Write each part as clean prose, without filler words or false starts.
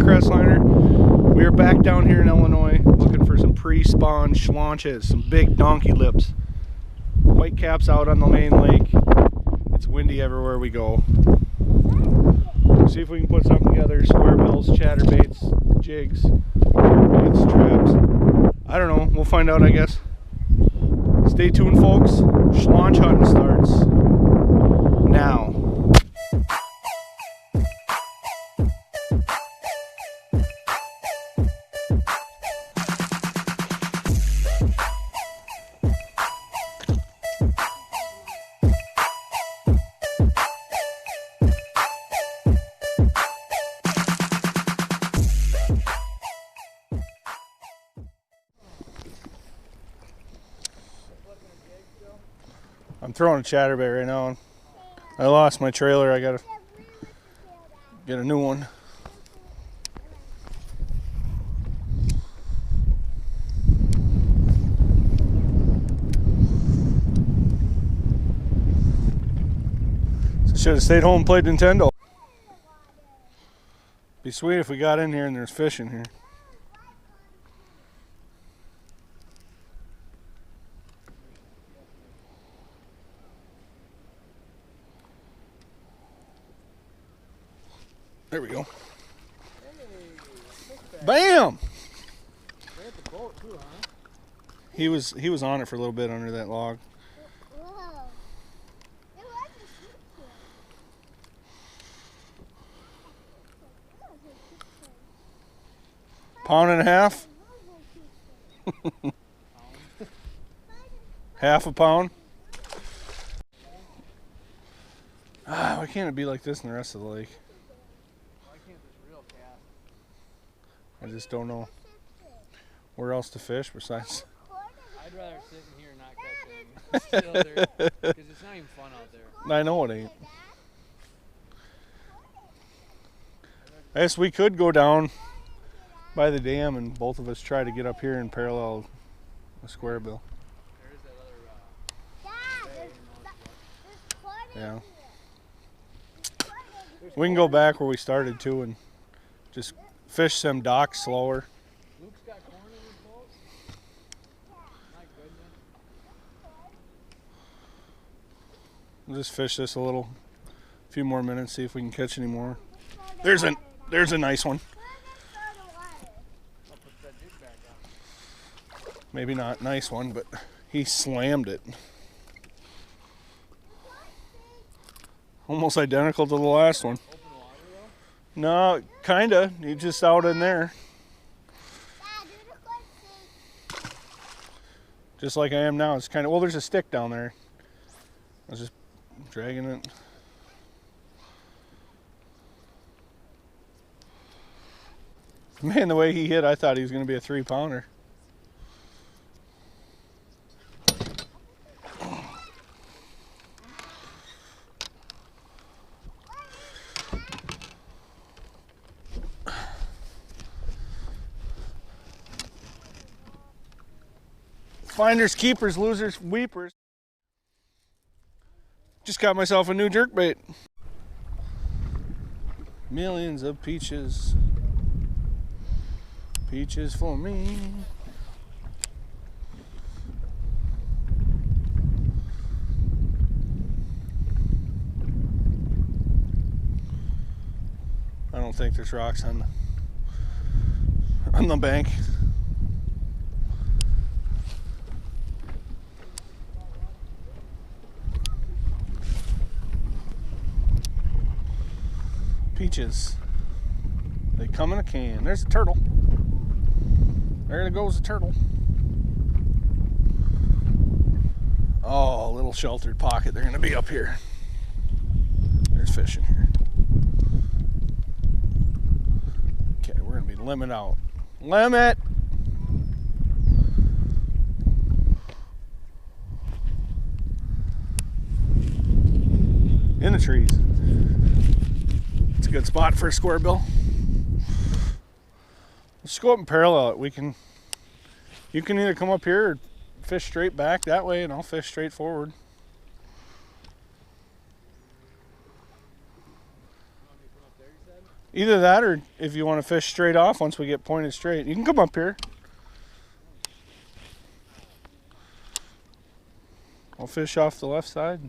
Crestliner. We are back down here in Illinois looking for some pre-spawn schlaunches, some big donkey lips. White caps out on the main lake. It's windy everywhere we go. See if we can put something together. Square bills, chatterbaits, jigs, baits, traps. I don't know. We'll find out, I guess. Stay tuned, folks. Schlaunch hunting starts now. I'm throwing a chatterbait right now. I lost my trailer. I gotta get a new one. So should have stayed home and played Nintendo. Be sweet if we got in here and there's fish in here. There we go. Bam! The boat too, huh? He was on it for a little bit under that log. Whoa. Pound and a half? Half a pound? Why can't it be like this in the rest of the lake? Why can't this real cast? I just don't know where else to fish besides. I'd rather sit in here and not catch anything. Because it's not even fun out there. I know it ain't. I guess we could go down by the dam and both of us try to get up here and parallel a square bill. There is that other Yeah. We can go back where we started too and just fish some docks slower. Luke's got corn in his boat? My goodness. We'll just fish this a few more minutes, see if we can catch any more. There's a nice one. I'll put that jig back on. Maybe not nice one, but he slammed it. Almost identical to the last one. Open water No, though? kinda. He's just out in there. Just like I am now. It's kind of, well, there's a stick down there. I was just dragging it. Man, the way he hit, I thought he was going to be a 3-pounder. Finders, keepers, losers, weepers. Just got myself a new jerkbait. Millions of peaches. Peaches for me. I don't think there's rocks on the bank. Peaches. They come in a can. There's a turtle. There goes a turtle. Oh, a little sheltered pocket. They're going to be up here. There's fish in here. Okay, we're going to be limit out. Limit! In the trees. It's a good spot for a square bill. Let's go up and parallel it. You can either come up here or fish straight back that way, and I'll fish straight forward. Either that, or if you want to fish straight off once we get pointed straight. You can come up here. I'll fish off the left side.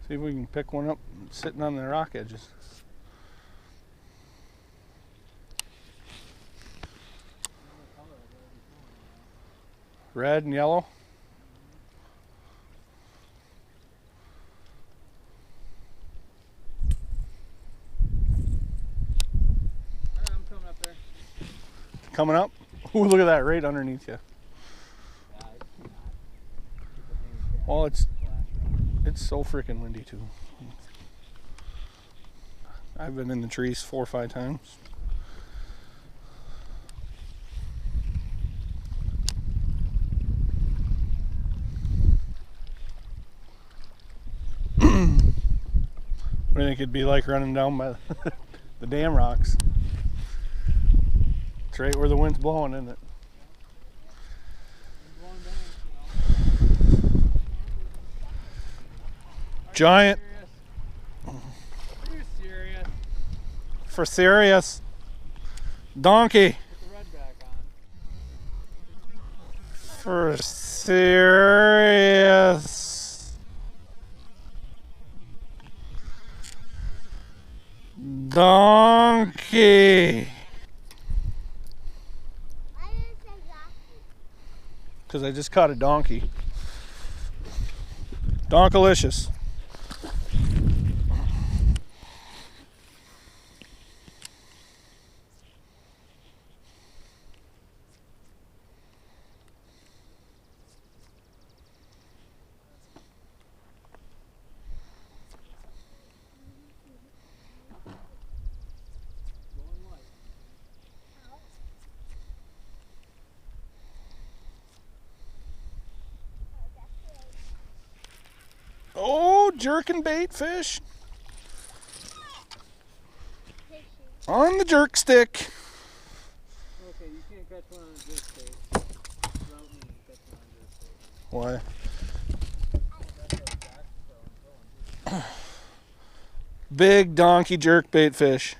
See if we can pick one up sitting on the rock edges. Red and yellow. I'm coming up there. Coming up? Ooh, look at that right underneath you. Well, it's so freaking windy too. I've been in the trees 4 or 5 times. What do you think it'd be like running down by the dam rocks? It's right where the wind's blowing, isn't it? Giant. Are you serious? For serious. Donkey. Put the red back on. For serious. Donkey. Because I just caught a donkey. Donkalicious. Oh, jerkbait fish. On the jerk stick. Okay, you can't catch one on a jerk bait. Without me, you catch one on a jerk bait. Why? Big donkey jerkbait fish.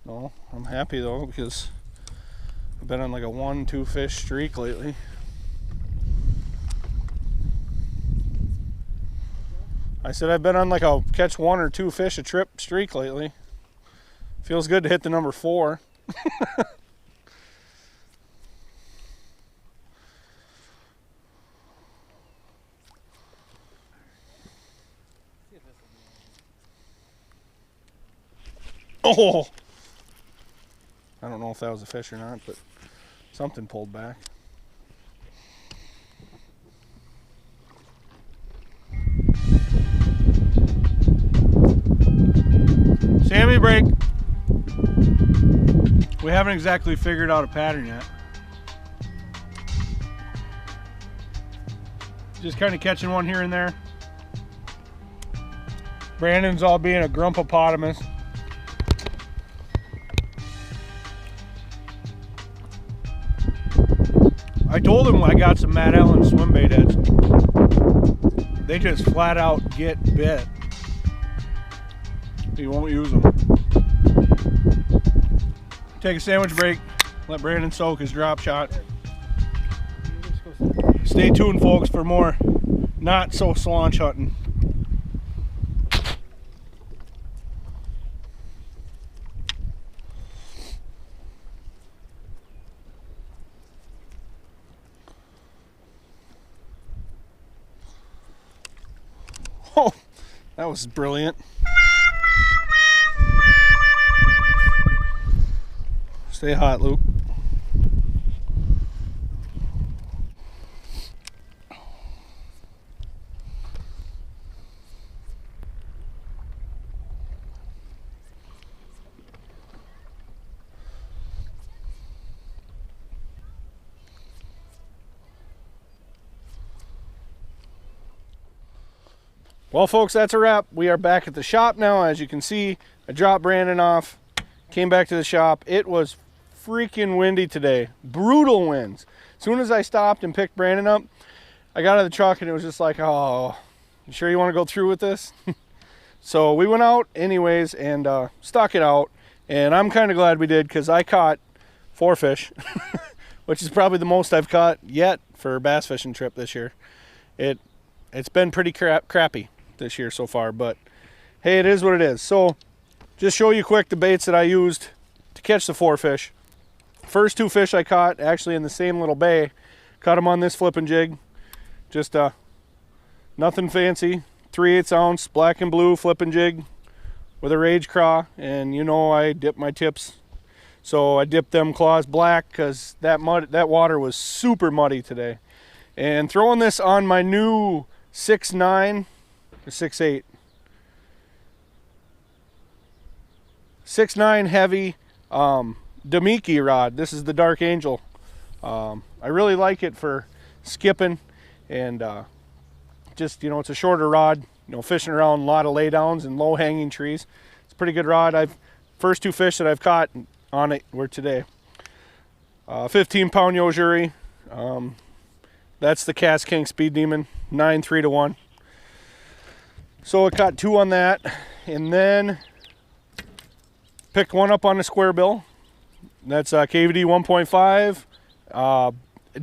No, I'm happy though because I've been on like a 1-2 fish streak lately. I said I've been on like a catch 1 or 2 fish a trip streak lately. Feels good to hit the number 4. Oh! I don't know if that was a fish or not, but something pulled back. Sammy break. We haven't exactly figured out a pattern yet. Just kind of catching one here and there. Brandon's all being a grumpopotamus. I told him I got some Matt Allen swim bait heads. They just flat out get bit. He won't use them. Take a sandwich break. Let Brandon soak his drop shot. Stay tuned, folks, for more not so slaunch hunting. Oh, that was brilliant. Stay hot, Luke. Well, folks, that's a wrap. We are back at the shop now. As you can see, I dropped Brandon off, came back to the shop. It was freaking windy today. Brutal winds. As soon as I stopped and picked Brandon up, I got out of the truck and it was just like, oh, you sure you want to go through with this? So we went out anyways and stuck it out. And I'm kind of glad we did, because I caught 4 fish, which is probably the most I've caught yet for a bass fishing trip this year. It's been pretty crappy this year so far, but hey, it is what it is. So just show you quick the baits that I used to catch the 4 fish. First 2 fish I caught actually in the same little bay. Caught them on this flipping jig. Just nothing fancy. 3/8 ounce black and blue flipping jig with a rage craw, and you know I dip my tips, so I dipped them claws black because that water was super muddy today. And throwing this on my new 6'9" or 6'8", 6'9" heavy Damiki rod. This is the Dark Angel. I really like it for skipping and just, you know, it's a shorter rod. You know, fishing around a lot of laydowns and low hanging trees. It's a pretty good rod. First 2 fish that I've caught on it were today. 15-pound Yojuri. That's the Cast King Speed Demon, 9 3-1. So I caught 2 on that, and then picked 1 up on the square bill. That's KVD 1.5.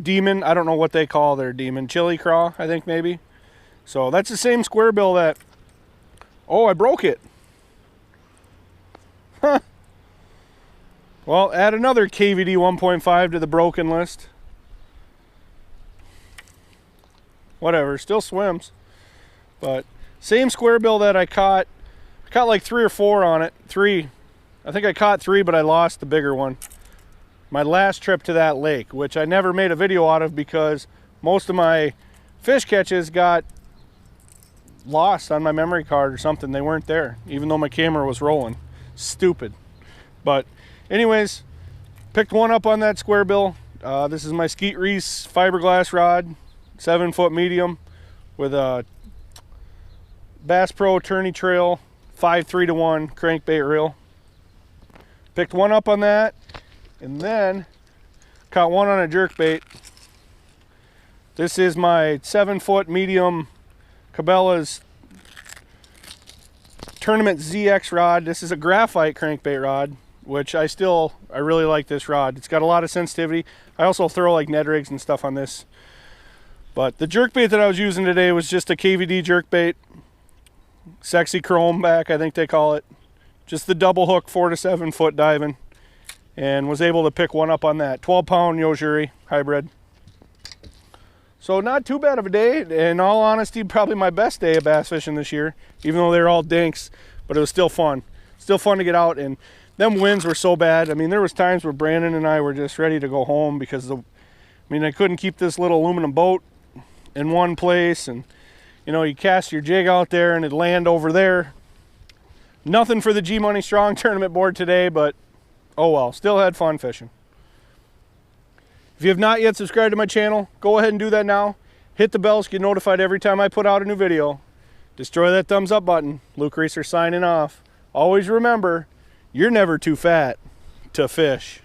Demon, I don't know what they call their demon. Chili craw, I think maybe. So that's the same square bill that, oh, I broke it. Huh. Well, add another KVD 1.5 to the broken list. Whatever, still swims. But same square bill that I caught like 3 or 4 on it. 3. I think I caught 3, but I lost the bigger one. My last trip to that lake, which I never made a video out of because most of my fish catches got lost on my memory card or something. They weren't there, even though my camera was rolling. Stupid. But anyways, picked 1 up on that square bill. This is my Skeet Reese fiberglass rod, 7-foot medium with a Bass Pro Tourney Trail 5 3-1 crankbait reel. Picked 1 up on that, and then caught 1 on a jerkbait. This is my 7-foot medium Cabela's Tournament ZX rod. This is a graphite crankbait rod, which I really like this rod. It's got a lot of sensitivity. I also throw like Ned rigs and stuff on this. But the jerkbait that I was using today was just a KVD jerkbait. Sexy chrome back, I think they call it. Just the double hook 4 to 7 foot diving. And was able to pick 1 up on that. 12-pound Yojuri hybrid. So not too bad of a day. In all honesty, probably my best day of bass fishing this year, even though they're all dinks, but it was still fun. Still fun to get out, and them winds were so bad. I mean, there was times where Brandon and I were just ready to go home because I couldn't keep this little aluminum boat in one place, and you know, you cast your jig out there and it'd land over there. Nothing for the G Money Strong tournament board today, but oh well, still had fun fishing. If you have not yet subscribed to my channel, go ahead and do that now. Hit the bell to get notified every time I put out a new video. Destroy that thumbs up button. Luke Reeser signing off. Always remember, you're never too fat to fish.